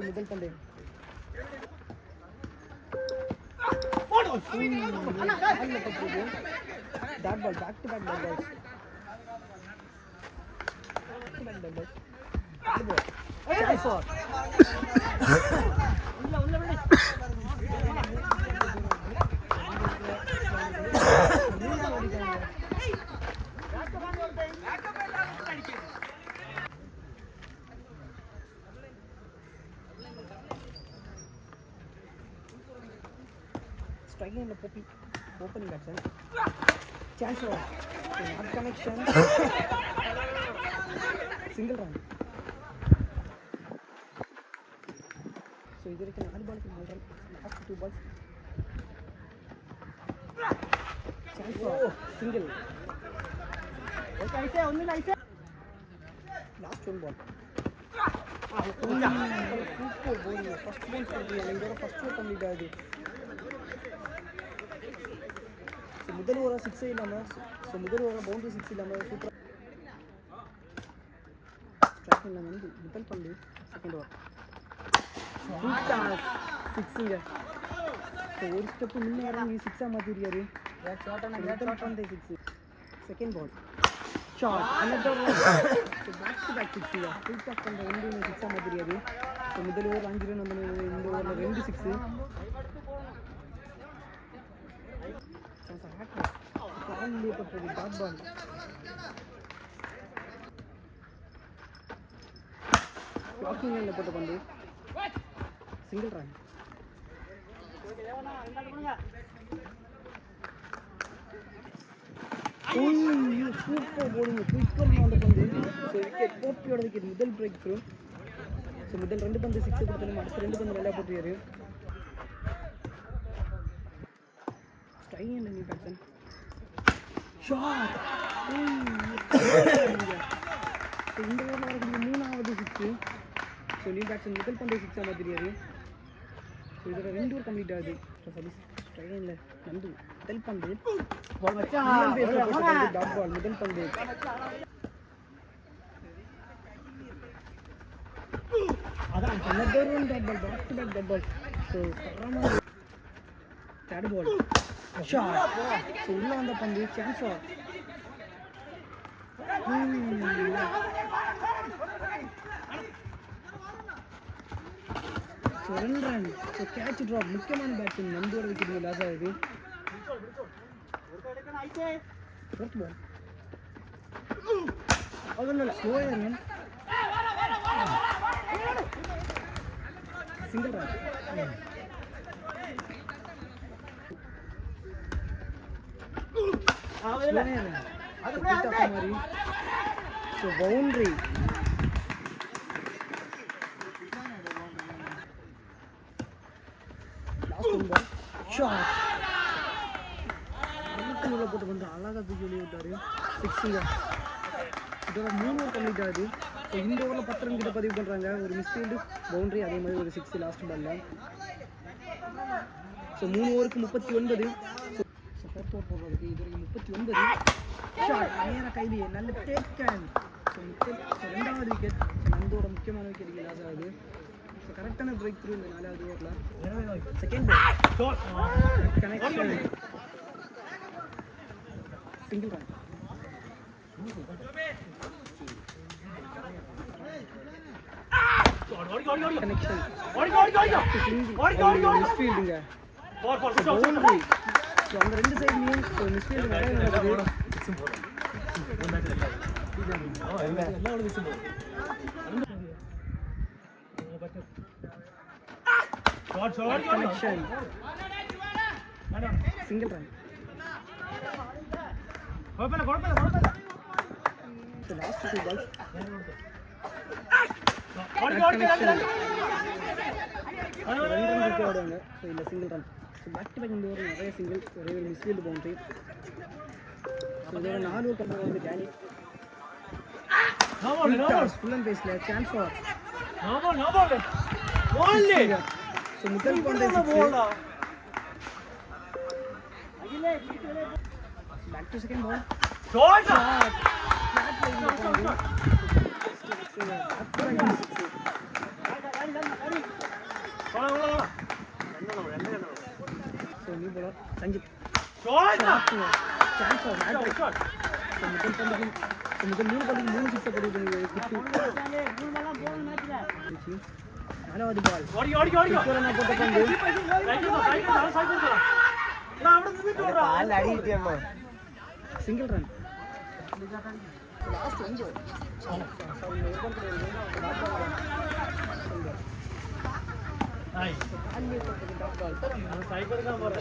முதல் பந்து dot ball back to back dot balls striking in the poppy opening batsman chance for not connection single run so idhar ikku 4 balls ku 4 run last 2 balls chance for single okay aise onnu aise last 1 ball super bowling first ball idhara first ball complete aayidi முதல் over 6 இல்லாம முதல் over boundary 6 இல்லாம சூப்பரா ஸ்ட்ரைக்கிங்ல வந்து முதல் பந்து second over சிக்ஸிங்க ஒரு step முன்ன இறங்கி 6 மாத்திரியாரு முதல் பந்து 6 second ball shot another one back to back 6 full top பந்து ரெண்டு 6 மாத்திரியாரு முதல் ஓவர் 5 ரன் வந்து இந்த ஓவர்ல 2 6 டாட் பால் லாக்கிங் லைன்ல போட்ட பந்து single run super bowling quicker அந்த பந்து விக்கெட் போட்டியோட விக்கெட் முதல் பிரேக் த்ரூ முதல் 2 பந்து 6 கொடுத்தாலும் அடுத்த 2 பந்து நல்லா போட்டியாரு ஸ்ட்ரைக்கிங் பண்ணி பேட்ஸ்மேன் ஷாட் இந்த ஓவரில் வரக்கூடிய 3வது 6 ஸோ லீட் பேட்ஸ்மேன் முதல் பந்து 6 மாத்திரியாரு ஸோ இதில் 2 ஓவர் கம்ப்ளீட் ஆகுது ஸ்ட்ரைக்கில் நந்து முதல் பந்து டாட் பால் முதல் பந்து அதான் another one dot ball back to back dot ball so third ball shot so உள்ள வந்த பந்து chance for so 2 run so catch drop முக்கியமான பேட்ஸ்மேன் நந்தோட விக்கெட் லாஸ் ஆகுது ஃபோர்த் பால் அதனால ஸ்லோயர் ரன் சிங்கிள் ரன் மாதிரி ஸோ பவுண்டரி ஷாட் உள்ள போட்டு வந்து அழகாக தூக்கி வெளியே விட்டாரு 6 இதோட 3 ஓவர் கம்ப்ளீட் ஆகுது ஸோ இந்த ஓவரில் 10 ரன் கிட்ட பதிவு பண்ணுறாங்க ஒரு மிஸ்ஃபீல்டு பவுண்டரி அதே மாதிரி ஒரு 6 லாஸ்ட் பால்ல ஸோ 3 ஓவருக்கு 39 ஸோ ஃபோர்த் ஓவர் போடுறதுக்கு இது வரைக்கும் 39 ஷாட் நேராக கைலி நல்ல டேக்கன் ஸோ 2வது விக்கெட் நந்தோட முக்கியமான விக்கெட் லாஸ் ஆகுது ஸோ கரெக்டான பிரேக் த்ரூ இந்த 4வது ஓவரில் second connection single run connection மிஸ்ஃபீல்டுங்க பவுண்டரி ஸோ அந்த 2 சைட்லையும் ஒரு மிஸ்ஃபீல்டு நிறைய நடக்குது connection single run last 2 balls connection 2 run ஆடுவாங்க ஸோ இல்லை single run so back to back இந்த ஓவர் நிறைய சிங்கிள் ஒரே ஒரு மிஸ்ஃபீல்டு பவுண்டரி ஸோ இதோட 4 ஓவர் கம்ப்ளீட் வந்து டேனி ஃபுல் அண்ட் பேஸில் சான்ஸ் ஃபார் ஸோ முதல் பந்து back to second ball Sanjith முதல் 3 பந்துக்கு 3 சிக்ஸ் நாலாவது பால் சிங்கிள் ரன்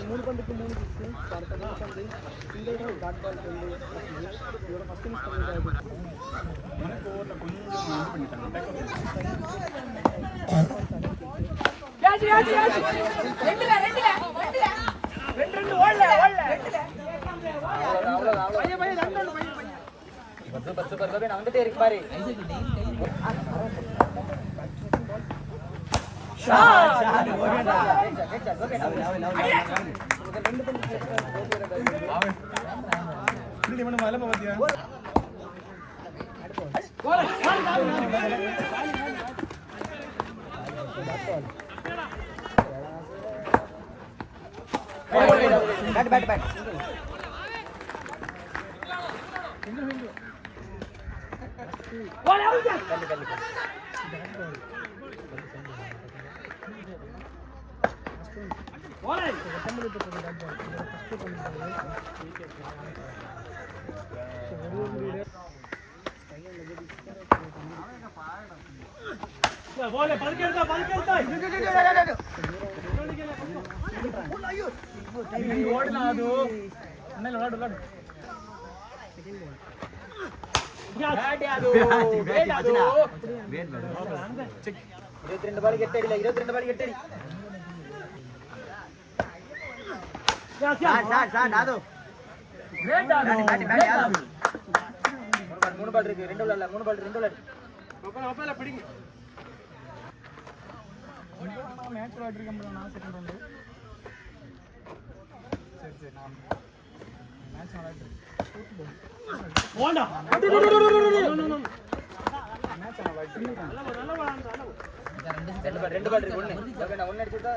மூணு பந்துக்கு 3 six single run dot ball இதோட ஃபர்ஸ்ட் மிஸ் வந்துட்டே இருக்கு பாரு बैट மூணு பால் இருக்கு ரெண்டு பால் பிடிங்க மேட்ச் விளையாடுறேன் நான் செகண்ட் ரவுண்ட் சரி நான் மேட்ச் விளையாடுறேன் ஓடா மேட்ச் விளையாடுறேன் ரெண்டு பால் இருக்கு ஒன்னு நான் ஒன்னு அடிச்சிட்டா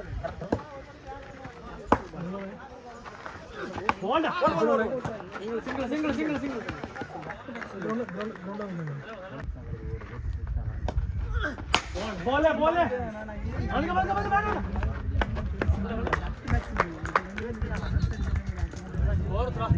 ஓடா சிங்கிள் बोले और थोड़ा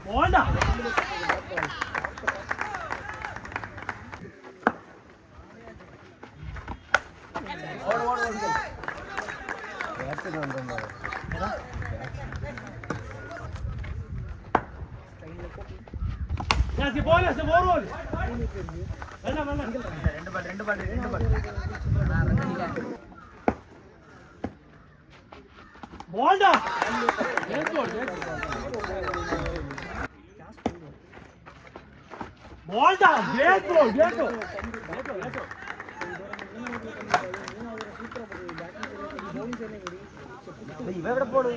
Onda. Ya si bola se borol. ரெண்டு பால் போல்டா बोलता देखो इवे போடு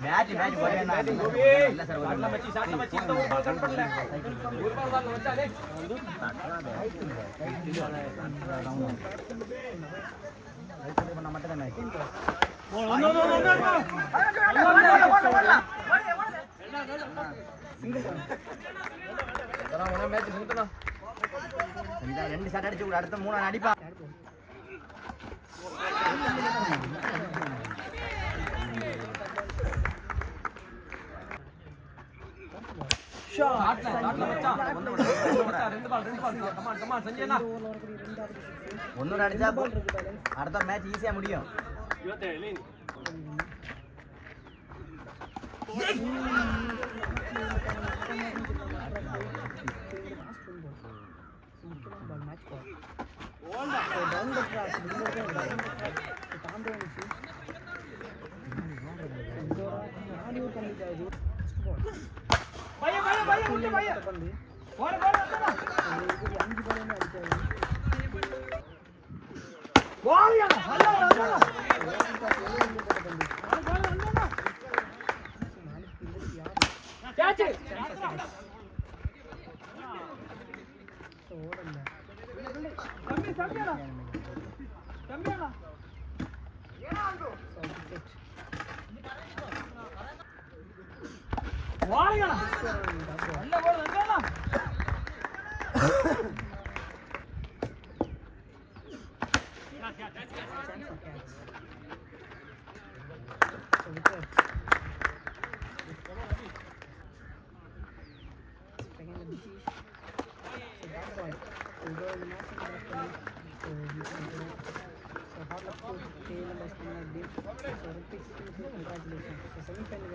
मैच बढ़िया ना இல்ல சார் ஷாட்ல மச்சி இந்த ஒரு பால் கட் பண்ணல ஒரு பால் வச்சாலே பண்ண மட்டும் தான் ரெண்டு ஷாட் அடிச்சு கூட அடுத்த மூணு அடிப்பா ஒன்னு அடிச்சா அடுத்த மேட்ச் ஈஸியா முடியும் Congratulations. So semi-final